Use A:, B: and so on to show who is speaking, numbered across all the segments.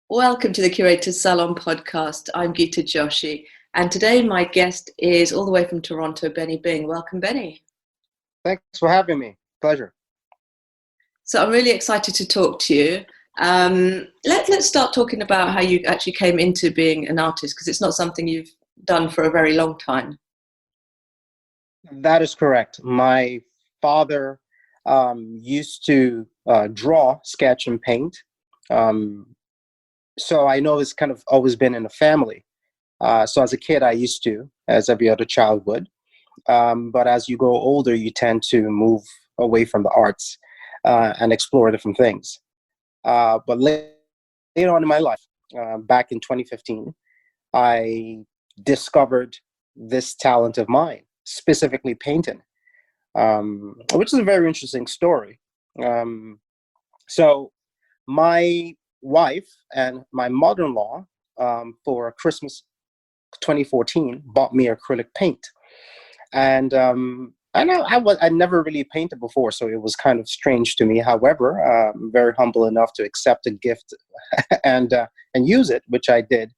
A: Welcome to the Curator's Salon podcast. I'm Geeta Joshi, and today my guest is all the way from Toronto, Benny Bing. Welcome, Benny.
B: Thanks for having me. Pleasure.
A: So I'm really excited to talk to you. Let's start talking about how you actually came into being an artist, because it's not something you've done for a very long time.
B: That is correct. My father used to draw, sketch, and paint. So I know it's kind of always been in the family. So as a kid, I used to, as every other child would. But as you grow older, you tend to move away from the arts and explore different things. But later on in my life, back in 2015, I discovered this talent of mine, specifically painting, which is a very interesting story. So my wife and my mother-in-law, for Christmas 2014, bought me acrylic paint. And I never really painted before, so it was kind of strange to me. However, I'm very humble enough to accept a gift and use it, which I did.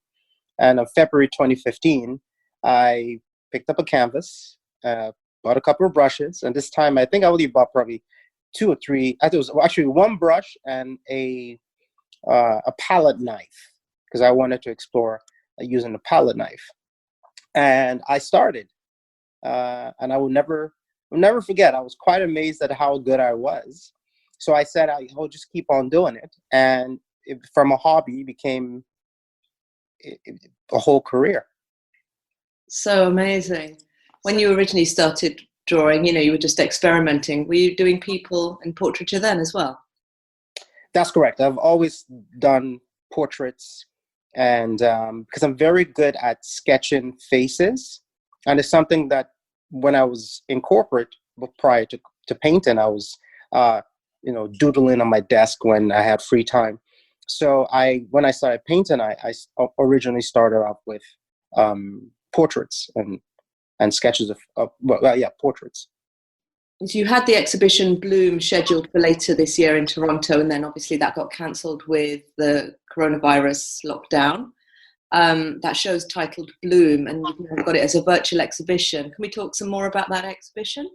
B: And in February 2015, I picked up a canvas, bought a couple of brushes, and this time I think I only bought probably two or three. I think it was actually one brush and a palette knife, because I wanted to explore using a palette knife. And I started. And I will never forget. I was quite amazed at how good I was. So I said, I'll just keep on doing it. And from a hobby, it became a whole career.
A: So amazing. When you originally started drawing, you were just experimenting. Were you doing people and portraiture then as well?
B: That's correct. I've always done portraits, and because I'm very good at sketching faces. And it's something that when I was in corporate, but prior to painting, I was, doodling on my desk when I had free time. So when I started painting, I originally started off with portraits and sketches of portraits.
A: So you had the exhibition Bloom scheduled for later this year in Toronto, and then obviously that got cancelled with the coronavirus lockdown. That show's titled Bloom, and you've got it as a virtual exhibition. Can we talk some more about that exhibition?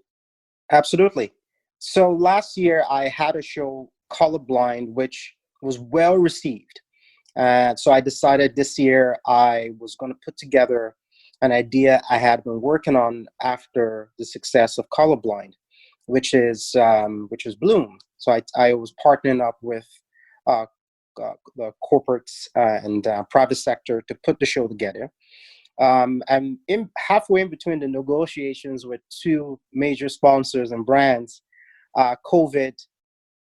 B: Absolutely. So last year I had a show, Colorblind, which was well received. So I decided this year I was going to put together an idea I had been working on after the success of Colorblind, which is Bloom. So I was partnering up with the corporates and private sector to put the show together. And halfway in between the negotiations with two major sponsors and brands, COVID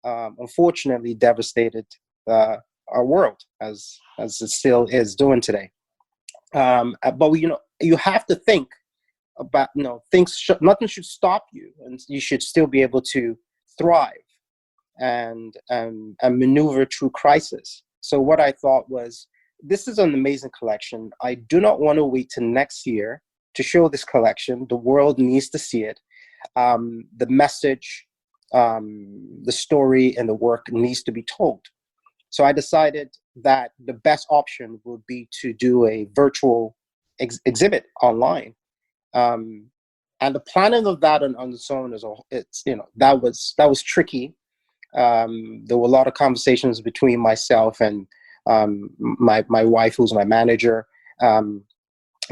B: unfortunately devastated our world, as it still is doing today. But you have to think about nothing should stop you, and you should still be able to thrive and maneuver through crisis. So what I thought was, this is an amazing collection. I do not want to wait till next year to show this collection. The world needs to see it. The message, the story, and the work needs to be told. So I decided that the best option would be to do a virtual exhibit online. And the planning of that on its own that was tricky. There were a lot of conversations between myself and my wife, who's my manager, on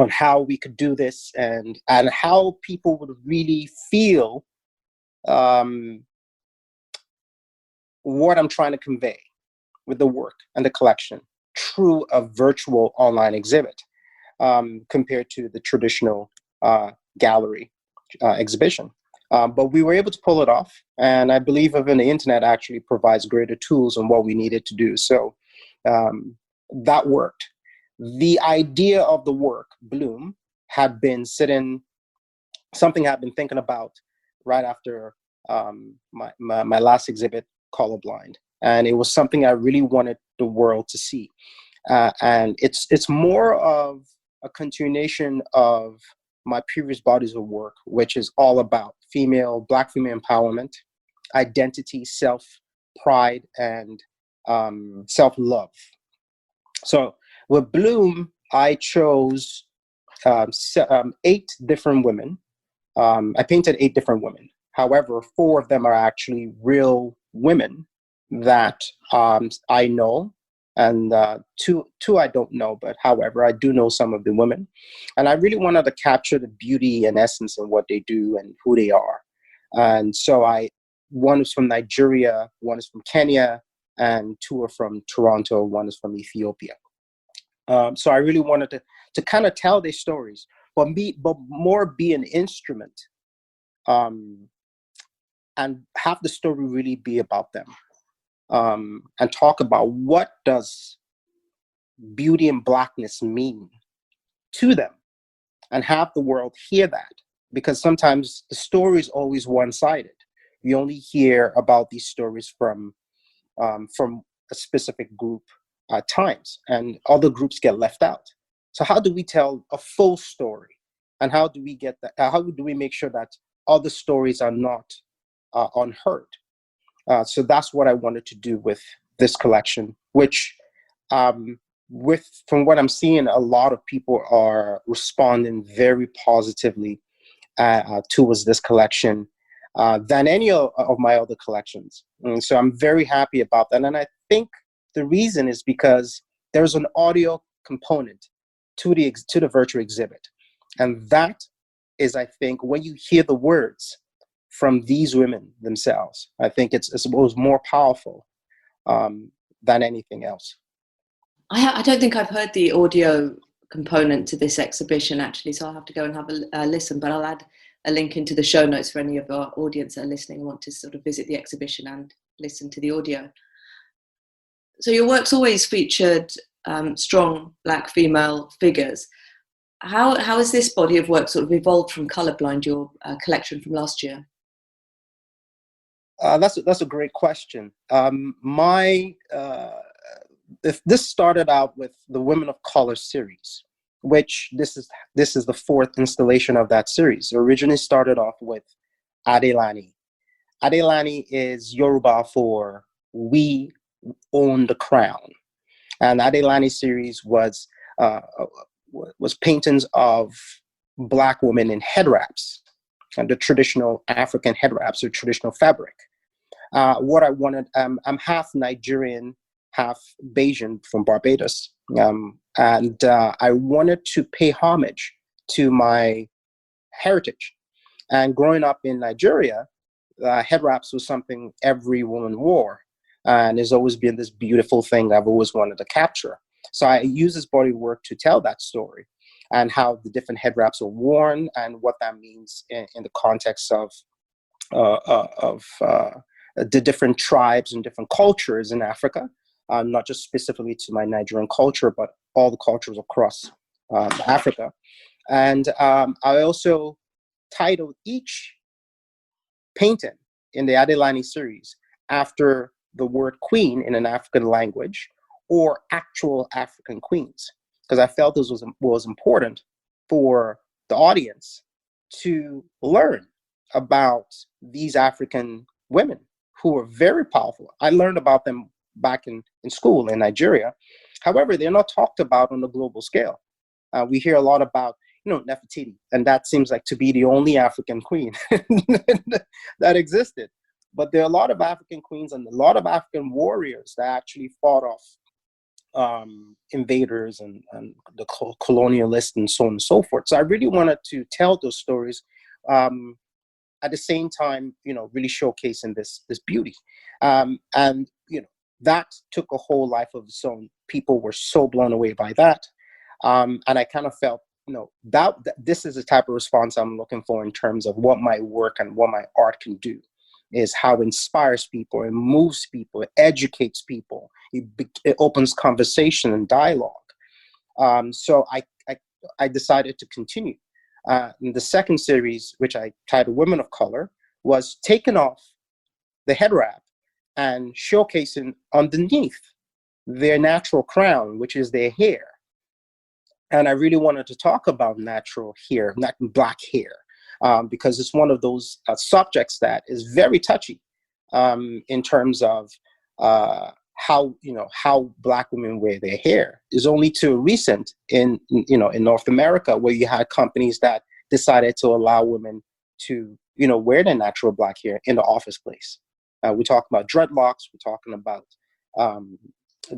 B: how we could do this and how people would really feel what I'm trying to convey with the work and the collection through a virtual online exhibit, compared to the traditional gallery exhibition. But we were able to pull it off, and I believe even the internet actually provides greater tools on what we needed to do. So that worked. The idea of the work, Bloom, had been something I've been thinking about right after my last exhibit, Colorblind. And it was something I really wanted the world to see. And it's more of a continuation of my previous bodies of work, which is all about Black female empowerment, identity, self-pride, and self-love. So with Bloom, I chose 8 different women. I painted 8 different women. However, 4 of them are actually real women that I know, and two I don't know. But however, I do know some of the women, and I really wanted to capture the beauty and essence in what they do and who they are. And so one is from Nigeria, one is from Kenya, and 2 are from Toronto. One is from Ethiopia. So I really wanted to kind of tell their stories, but more be an instrument, um, and have the story really be about them, and talk about what does beauty and blackness mean to them, and have the world hear that, because sometimes the story is always one-sided. We only hear about these stories from a specific group at times, and other groups get left out. So how do we tell a full story, and how do we get that? How do we make sure that other stories are not unheard? So that's what I wanted to do with this collection, which, from what I'm seeing, a lot of people are responding very positively towards this collection than any of my other collections. And so I'm very happy about that. And I think the reason is because there's an audio component to the virtual exhibit. And that is, I think, when you hear the words from these women themselves, I think it was more powerful than anything else.
A: I don't think I've heard the audio component to this exhibition, actually, so I'll have to go and have a listen, but I'll add a link into the show notes for any of our audience that are listening and want to sort of visit the exhibition and listen to the audio. So your work's always featured strong Black female figures. How has this body of work sort of evolved from Colorblind, your collection from last year?
B: That's a great question. This started out with the Women of Color series, which this is the 4th installation of that series. It originally started off with Adelani. Adelani is Yoruba for "we own the crown," and Adelani series was paintings of Black women in head wraps, and the traditional African head wraps or traditional fabric. What I wanted, I'm half Nigerian, half Bajan from Barbados, and I wanted to pay homage to my heritage. And growing up in Nigeria, head wraps was something every woman wore, and it's always been this beautiful thing I've always wanted to capture. So I use this body work to tell that story, and how the different head wraps are worn, and what that means in the context of the different tribes and different cultures in Africa, not just specifically to my Nigerian culture, but all the cultures across Africa. And I also titled each painting in the Adelani series after the word queen in an African language, or actual African queens, because I felt this was important for the audience to learn about these African women who were very powerful. I learned about them back in school in Nigeria. However, they're not talked about on a global scale. We hear a lot about, Nefertiti, and that seems like to be the only African queen that existed. But there are a lot of African queens and a lot of African warriors that actually fought off invaders and the colonialists and so on and so forth. So I really wanted to tell those stories, at the same time, really showcasing this beauty. And that took a whole life of its own. People were so blown away by that. And I kind of felt, that this is the type of response I'm looking for in terms of what my work and what my art can do, is how it inspires people, it moves people, it educates people, it opens conversation and dialogue. So I decided to continue. In the second series, which I titled Women of Color, was taking off the head wrap and showcasing underneath their natural crown, which is their hair. And I really wanted to talk about natural hair, not Black hair, because it's one of those subjects that is very touchy in terms of how Black women wear their hair. Is only too recent in North America, where you had companies that decided to allow women to wear their natural Black hair in the office place. We're talking about dreadlocks. We're talking about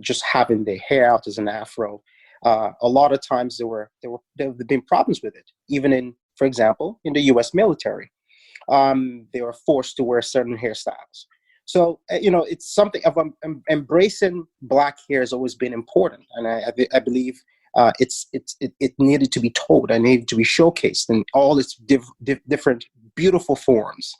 B: just having their hair out as an afro. A lot of times there have been problems with it, even in, for example, in the U.S. military. They were forced to wear certain hairstyles. So, it's something of embracing Black hair has always been important. And I believe it needed to be told. It needed to be showcased in all its different beautiful forms.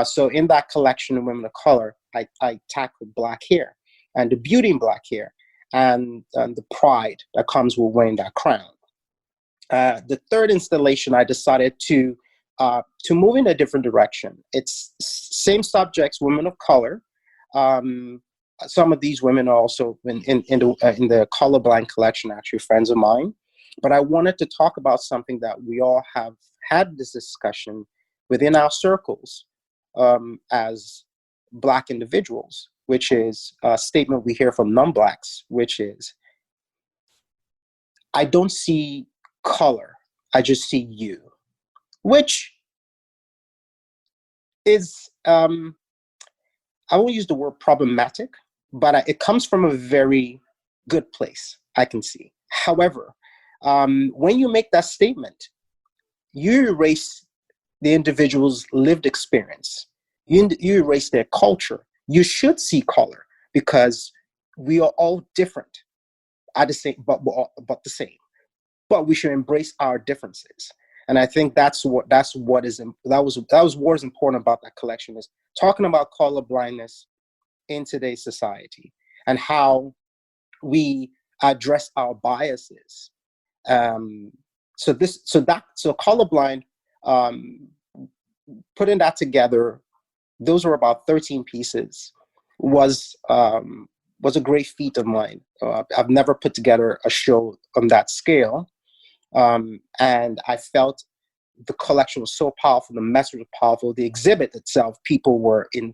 B: So in that collection of Women of Color, I tackled Black hair and the beauty in Black hair and the pride that comes with wearing that crown. The third installation, I decided to move in a different direction. It's same subjects, women of color. Some of these women are also in the Colorblind collection, actually friends of mine. But I wanted to talk about something that we all have had this discussion within our circles as Black individuals, which is a statement we hear from non-Blacks, which is, I don't see color, I just see you. Which is, I won't use the word problematic, but it comes from a very good place, I can see. However, when you make that statement, you erase the individual's lived experience. You erase their culture. You should see color because we are all different, at the same, but the same. But we should embrace our differences. And I think that was what is important about that collection, is talking about color blindness in today's society and how we address our biases. So colorblind, putting that together, those were about 13 pieces, was a great feat of mine. I've never put together a show on that scale. And I felt the collection was so powerful, the message was powerful, the exhibit itself, people were in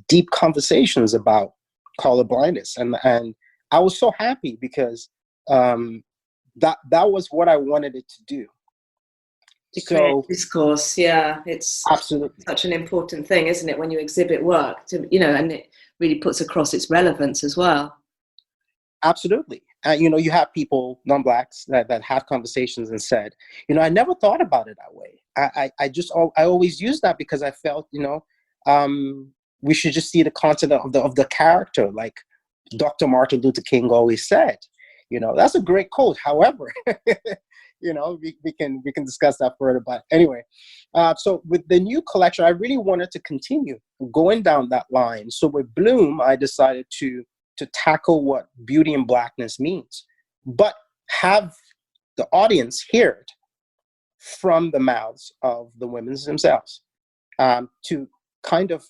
B: deep conversations about color blindness. And I was so happy because that was what I wanted it to do.
A: To create discourse, yeah, it's
B: absolutely
A: such an important thing, isn't it, when you exhibit work, and it really puts across its relevance as well.
B: Absolutely. You have people, non-Blacks, that have conversations and said, I never thought about it that way. I always use that because I felt, we should just see the content of the character, like Dr. Martin Luther King always said. That's a great quote. However, we can discuss that further. But anyway, so with the new collection, I really wanted to continue going down that line. So with Bloom, I decided to tackle what beauty and Blackness means, but have the audience hear it from the mouths of the women themselves, to kind of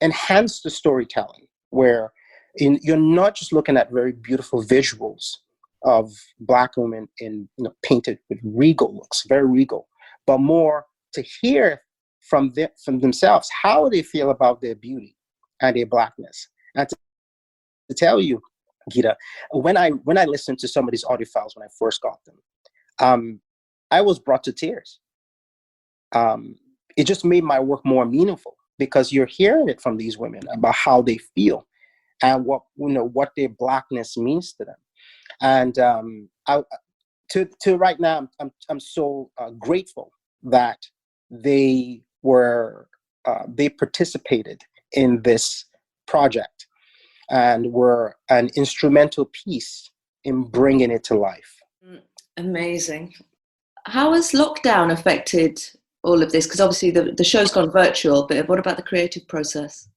B: enhance the storytelling, where you're not just looking at very beautiful visuals of Black women painted with regal looks, very regal, but more to hear from themselves how they feel about their beauty and their Blackness. And to tell you, Gita, when I listened to some of these audio files when I first got them, I was brought to tears. It just made my work more meaningful because you're hearing it from these women about how they feel and what their Blackness means to them. And to right now, I'm so grateful that they participated in this project and were an instrumental piece in bringing it to life.
A: Amazing. How has lockdown affected all of this? Because obviously the show's gone virtual, but what about the creative process?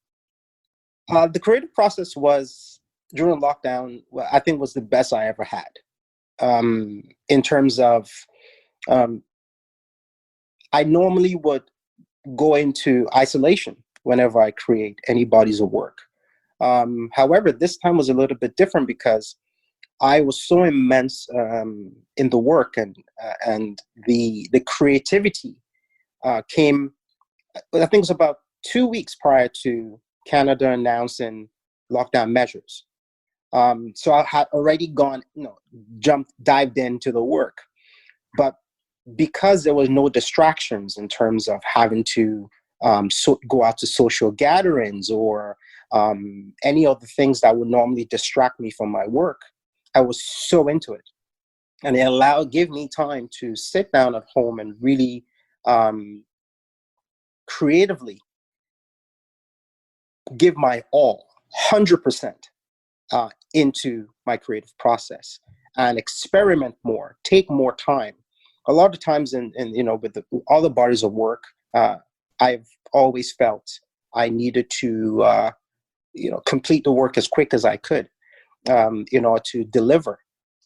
B: The creative process was, during lockdown, I think was the best I ever had. In terms of, I normally would go into isolation whenever I create any bodies of work. However, this time was a little bit different because I was so immense in the work, and the creativity came. I think it was about 2 weeks prior to Canada announcing lockdown measures. So I had already gone, dived into the work. But because there was no distractions in terms of having to go out to social gatherings or any of the things that would normally distract me from my work, I was so into it. And it gave me time to sit down at home and really creatively give my all, 100%, into my creative process and experiment more, take more time. A lot of times with all the bodies of work, I've always felt I needed to, complete the work as quick as I could, to deliver.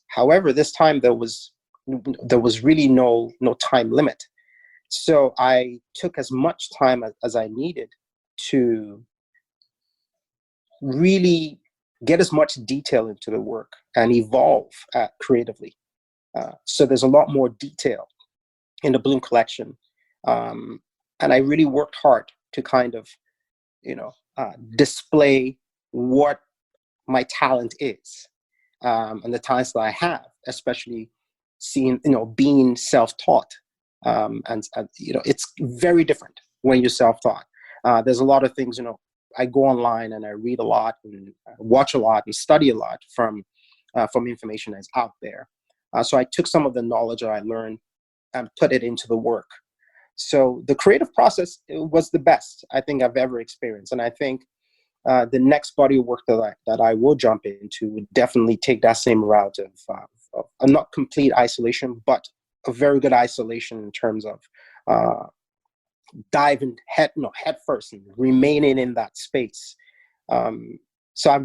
B: However, this time there was really no time limit. So I took as much time as I needed to really get as much detail into the work and evolve creatively. So there's a lot more detail in the Bloom collection. And I really worked hard to kind of, display what my talent is, and the talents that I have, especially being self-taught. And it's very different when you're self-taught. There's a lot of things, I go online and I read a lot and watch a lot and study a lot from information that's out there. So I took some of the knowledge that I learned and put it into the work. So the creative process was the best I think I've ever experienced. And I think the next body of work that I will jump into would definitely take that same route of a not complete isolation, but a very good isolation in terms of diving head first and remaining in that space. So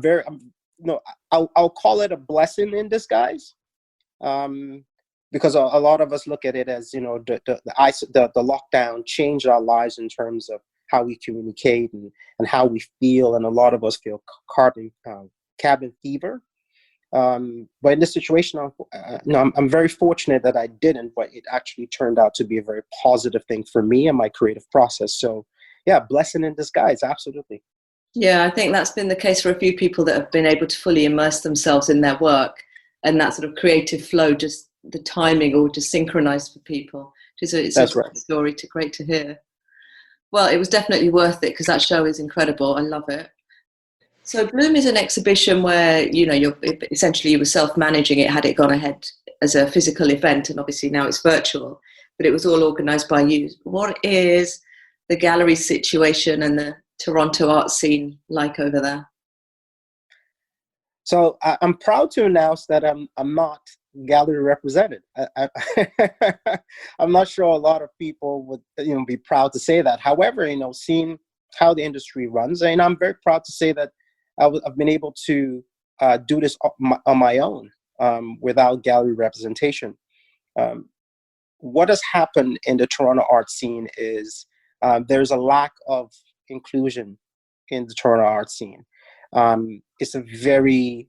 B: I'll call it a blessing in disguise, because a lot of us look at it as the lockdown changed our lives in terms of how we communicate and how we feel, and a lot of us feel cabin fever. But in this situation, I'm very fortunate that I didn't, but it actually turned out to be a very positive thing for me and my creative process. So yeah, blessing in disguise, absolutely.
A: Yeah, I think that's been the case for a few people that have been able to fully immerse themselves in their work, and that sort of creative flow, just the timing all just synchronized for people. It's a great story, great to hear. Well, it was definitely worth it because that show is incredible. I love it. So Bloom is an exhibition where, you were self-managing it had it gone ahead as a physical event, and obviously now it's virtual, but it was all organized by you. What is the gallery situation and the Toronto art scene like over there?
B: So I'm proud to announce that I'm not gallery represented. I'm not sure a lot of people would be proud to say that. However, seeing how the industry runs, and I'm very proud to say that I've been able to do this on my own, without gallery representation. What has happened in the Toronto art scene is there's a lack of inclusion in the Toronto art scene. It's a very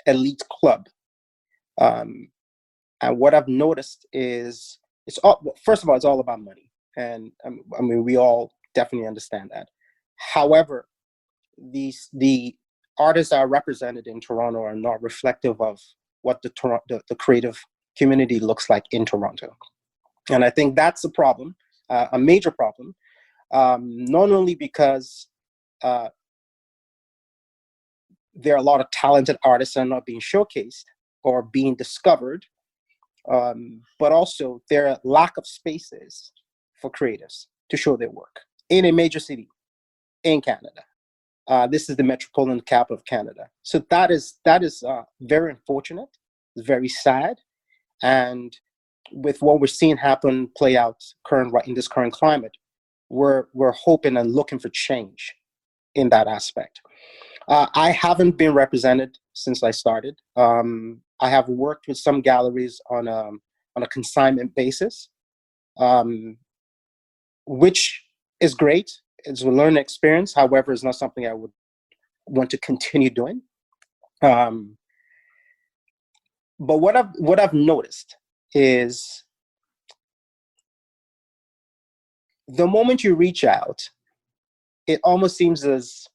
B: elite club. And what I've noticed is first of all, it's all about money. And we all definitely understand that. However, the artists that are represented in Toronto are not reflective of what the creative community looks like in Toronto. And I think that's a problem, a major problem, not only because there are a lot of talented artists that are not being showcased or being discovered, but also there are lack of spaces for creatives to show their work in a major city in Canada. This is the metropolitan capital of Canada. So that is very unfortunate. It's very sad. And with what we're seeing play out in this current climate, we're hoping and looking for change in that aspect. I haven't been represented since I started. I have worked with some galleries on a consignment basis, which is great. It's a learning experience. However, it's not something I would want to continue doing. But what I've noticed is the moment you reach out, it almost seems as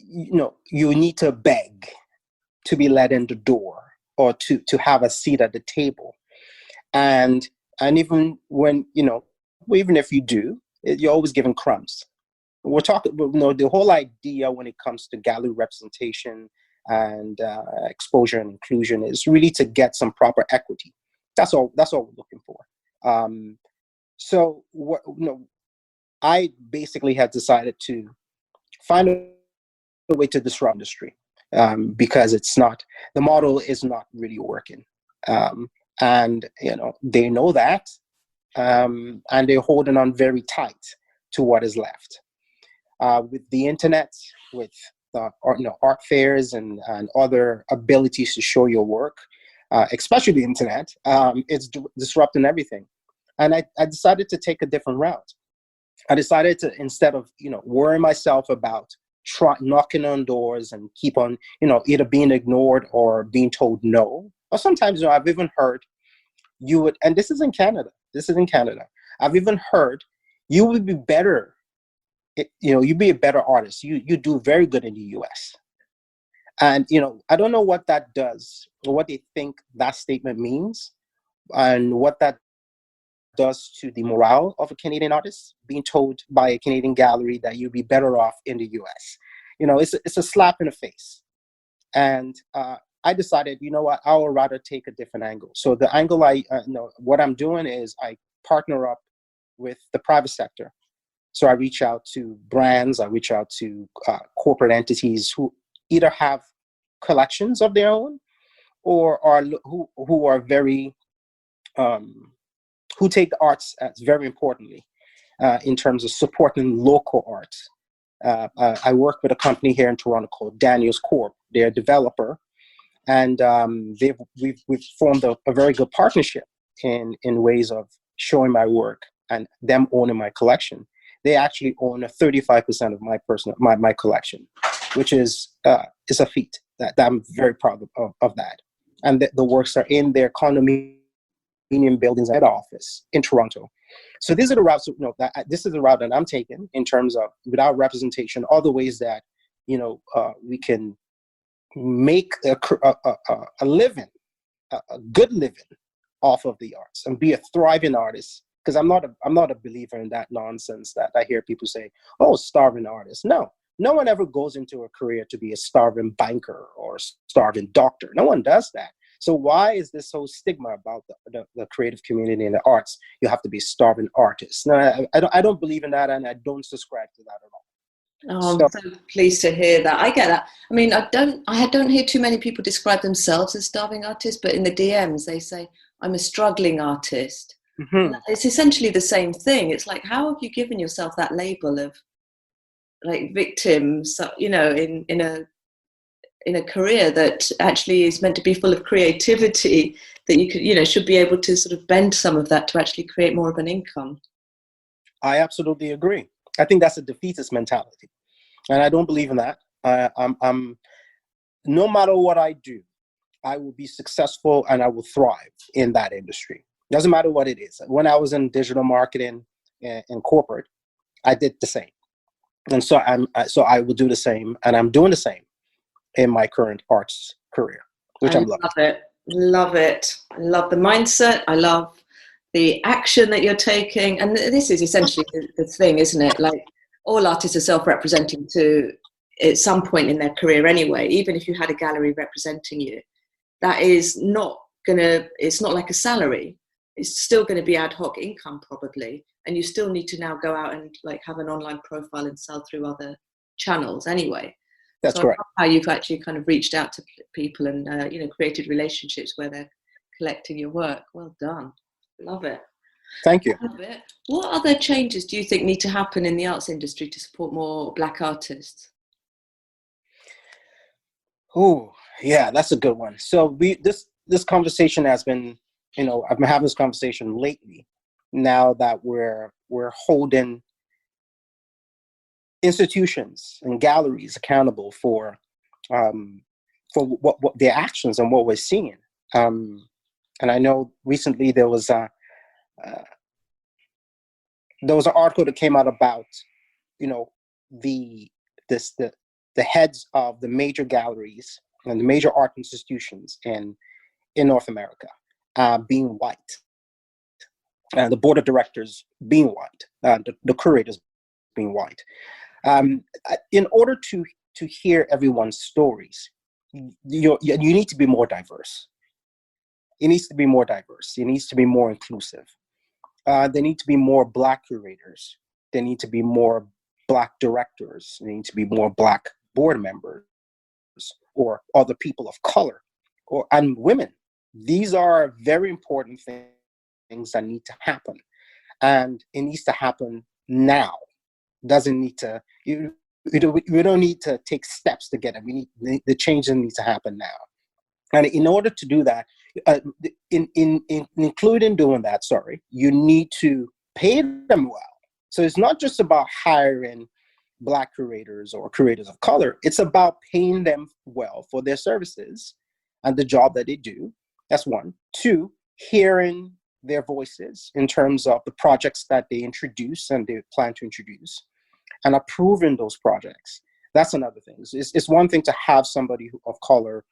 B: you need to beg to be let in the door or to have a seat at the table. And even when, even if you do, you're always given crumbs. We're talking, the whole idea when it comes to gallery representation and exposure and inclusion is really to get some proper equity. That's all we're looking for. So I basically had decided to find a way to disrupt industry, because the model is not really working. And they know that, and they're holding on very tight to what is left. With the internet, with art fairs and other abilities to show your work, especially the internet, it's disrupting everything. And I decided to take a different route. I decided to, instead of worrying myself about knocking on doors and keep on either being ignored or being told no, or sometimes I've even heard and this is in Canada. I've even heard you would be better. You'd be a better artist. You do very good in the US. And, I don't know what that does or what they think that statement means and what that does to the morale of a Canadian artist, being told by a Canadian gallery that you'd be better off in the US. It's a slap in the face. And I decided, what, I would rather take a different angle. So the angle what I'm doing is I partner up with the private sector. So I reach out to brands, I reach out to corporate entities who either have collections of their own or are who are very who take the arts as very importantly in terms of supporting local arts. I work with a company here in Toronto called Daniels Corp. They're a developer, and we've formed a very good partnership in ways of showing my work and them owning my collection. They actually own 35% of my collection, which is a feat that I'm very proud of that. And the works are in their condominium buildings head office in Toronto. So these are the routes. This is the route that I'm taking in terms of, without representation, all the ways that we can make a living, a good living off of the arts and be a thriving artist. Because I'm not a believer in that nonsense that I hear people say, oh, starving artist. No one ever goes into a career to be a starving banker or starving doctor. No one does that. So why is this whole stigma about the creative community and the arts? You have to be a starving artist. No, I don't believe in that, and I don't subscribe to that at all.
A: Oh, I'm so pleased to hear that. I get that. I mean, I don't hear too many people describe themselves as starving artists, but in the DMs they say, I'm a struggling artist. Mm-hmm. It's essentially the same thing. It's like, how have you given yourself that label of like victim, in a career that actually is meant to be full of creativity, that you could, should be able to sort of bend some of that to actually create more of an income?
B: I absolutely agree. I think that's a defeatist mentality, and I don't believe in that. I'm no matter what I do, I will be successful and I will thrive in that industry. Doesn't matter what it is. When I was in digital marketing and corporate, I did the same, and so I will do the same, and I'm doing the same in my current arts career, which I'm loving.
A: Love it. I love the mindset. I love the action that you're taking, and this is essentially the thing, isn't it? Like, all artists are self-representing at some point in their career anyway. Even if you had a gallery representing you, that is not it's not like a salary. It's still going to be ad hoc income probably, and you still need to now go out and like have an online profile and sell through other channels anyway.
B: That's correct.
A: How you've actually kind of reached out to people and created relationships where they're collecting your work. Well done. Love it.
B: Thank you.
A: Love it. What other changes do you think need to happen in the arts industry to support more Black artists?
B: Oh, yeah, that's a good one. So this conversation has been, I've been having this conversation lately. Now that we're holding institutions and galleries accountable for what their actions and what we're seeing. And I know recently there was an article that came out about, the the heads of the major galleries and the major art institutions in North America being white, the board of directors being white, the curators being white. In order to hear everyone's stories, you need to be more diverse. It needs to be more diverse. It needs to be more inclusive. There need to be more Black curators. There need to be more Black directors. There need to be more Black board members or other people of color and women. These are very important things that need to happen. And it needs to happen now. Doesn't need to, we don't need to take steps to get it. The change needs to happen now. And in order to do that, including doing that, you need to pay them well. So it's not just about hiring Black curators or curators of color. It's about paying them well for their services and the job that they do. That's one. Two, hearing their voices in terms of the projects that they introduce and they plan to introduce, and approving those projects. That's another thing. It's one thing to have somebody of color,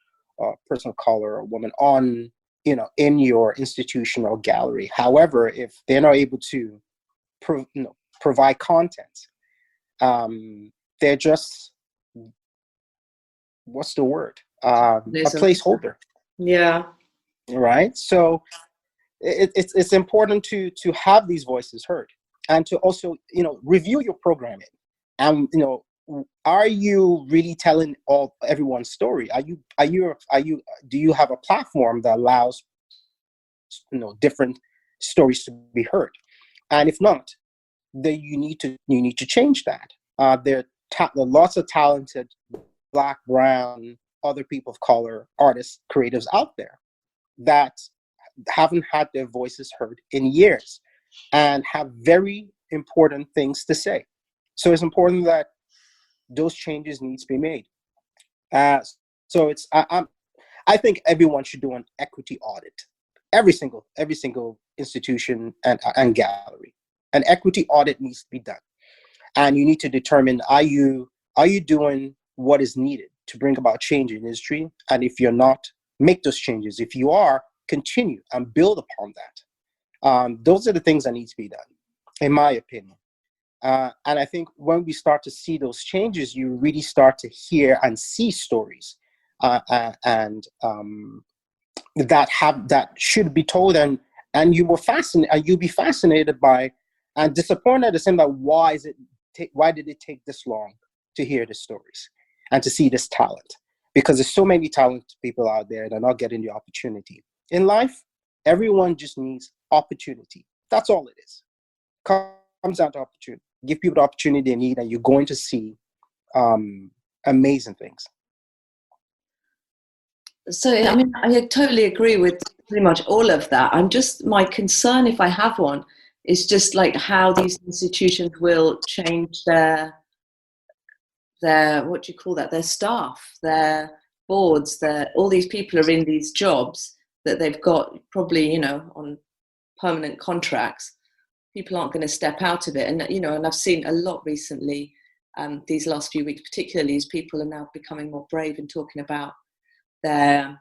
B: person of color, or woman on, in your institutional gallery. However, if they're not able to provide content, they're just, what's the word? A placeholder.
A: Yeah.
B: Right. So it's important to have these voices heard, and to also review your programming, and are you really telling everyone's story? Do you have a platform that allows different stories to be heard? And if not, then you need to change that. There are lots of talented Black, brown, other people of color artists, creatives out there that haven't had their voices heard in years and have very important things to say. So it's important that those changes need to be made. So I think everyone should do an equity audit. Every single institution and gallery, an equity audit needs to be done, and you need to determine, are you doing what is needed to bring about change in the industry? And if you're not, make those changes. If you are, continue and build upon that. Those are the things that need to be done, in my opinion. And I think when we start to see those changes, you really start to hear and see stories that should be told, and you'll be fascinated by and disappointed at the same time. Why did it take this long to hear the stories and to see this talent? Because there's so many talented people out there that are not getting the opportunity. In life, everyone just needs opportunity. That's all it is. Comes down to opportunity. Give people the opportunity they need, and you're going to see amazing things.
A: So, I mean, I totally agree with pretty much all of that. My concern, if I have one, is just like how these institutions will change their what do you call that? Their staff, their boards, all these people are in these jobs that they've got probably, on permanent contracts. People aren't going to step out of it. And, and I've seen a lot recently, these last few weeks, particularly, as people are now becoming more brave and talking about the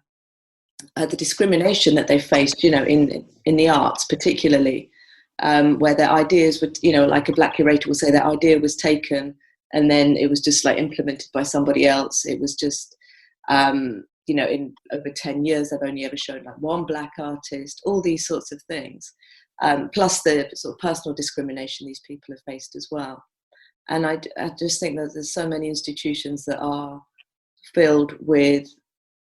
A: discrimination that they faced, in the arts, particularly, where their ideas would, like a Black curator will say their idea was taken and then it was just like implemented by somebody else. It was just, in over 10 years, I've only ever shown like one Black artist, all these sorts of things. Plus the sort of personal discrimination these people have faced as well. And I just think that there's so many institutions that are filled with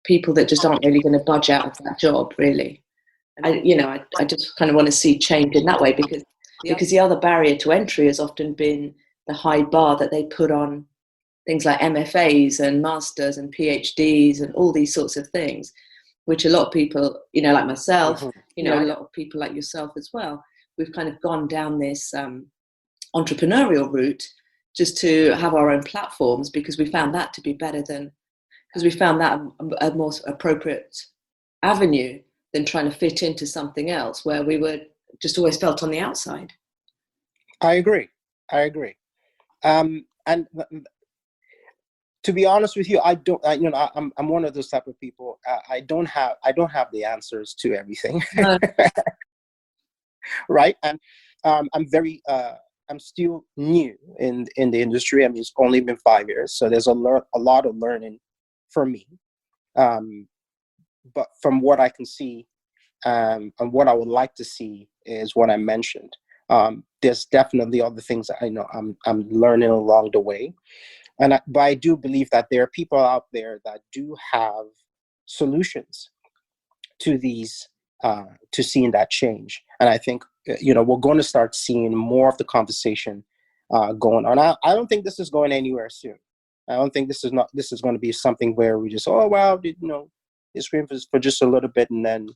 A: people that just aren't really going to budge out of that job, really. I just kind of want to see change in that way, because the other barrier to entry has often been the high bar that they put on things like MFAs and masters and PhDs and all these sorts of things, which a lot of people, like myself, a lot of people like yourself as well, we've kind of gone down this entrepreneurial route just to have our own platforms, because we found that to be better because we found that a more appropriate avenue than trying to fit into something else where we were just always felt on the outside. I
B: agree. And to be honest with you, I don't. I'm one of those type of people. I don't have the answers to everything,
A: No.
B: right? And I'm very. I'm still new in the industry. I mean, it's only been 5 years, so there's a lot of learning for me. But from what I can see, and what I would like to see is what I mentioned. There's definitely other things that I know I'm learning along the way, but I do believe that there are people out there that do have solutions to these, to seeing that change. And I think we're going to start seeing more of the conversation going on. I don't think this is going anywhere soon. I don't think this is going to be something where we just, oh wow, it's screen for just a little bit, and then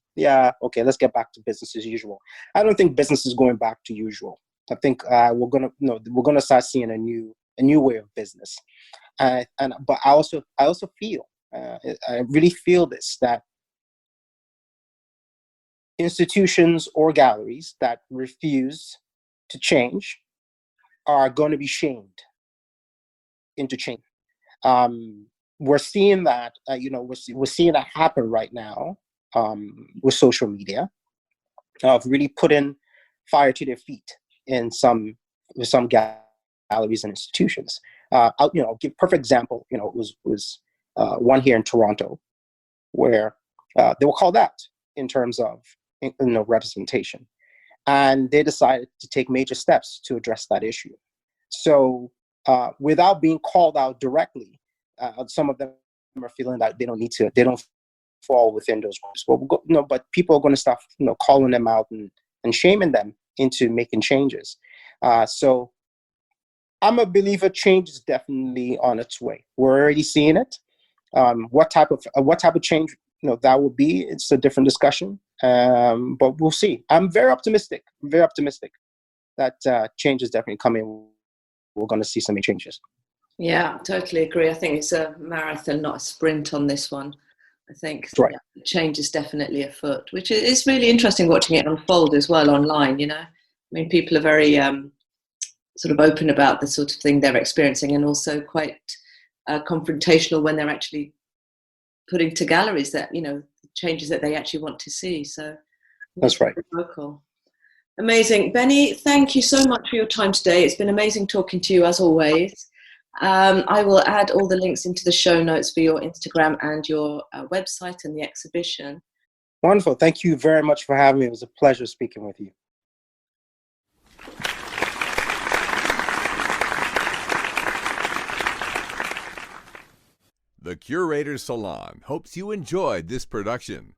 B: okay, let's get back to business as usual. I don't think business is going back to usual. I think we're gonna start seeing a new way of business. But I also feel, I really feel this, that institutions or galleries that refuse to change are going to be shamed into change. We're seeing that, we're seeing that happen right now with social media, of really putting fire to their feet with some galleries and institutions. I'll give perfect example. It was one here in Toronto where they were called out in terms of representation, and they decided to take major steps to address that issue. So without being called out directly, some of them are feeling that they don't fall within those groups. But people are going to start calling them out and shaming them into making changes. So I'm a believer change is definitely on its way. We're already seeing it. What type of change that will be, it's a different discussion. But we'll see. I'm very optimistic. That change is definitely coming. We're going to see some changes.
A: Yeah, totally agree. I think it's a marathon, not a sprint on this one. I think
B: right.
A: Change is definitely afoot, which is really interesting watching it unfold as well online. I mean, people are very sort of open about the sort of thing they're experiencing, and also quite confrontational when they're actually putting to galleries that changes that they actually want to see. So
B: that's right.
A: Local. Amazing. Benny, thank you so much for your time today. It's been amazing talking to you as always. I will add all the links into the show notes for your Instagram and your website and the exhibition.
B: Wonderful. Thank you very much for having me. It was a pleasure speaking with you.
C: The Curator's Salon hopes you enjoyed this production.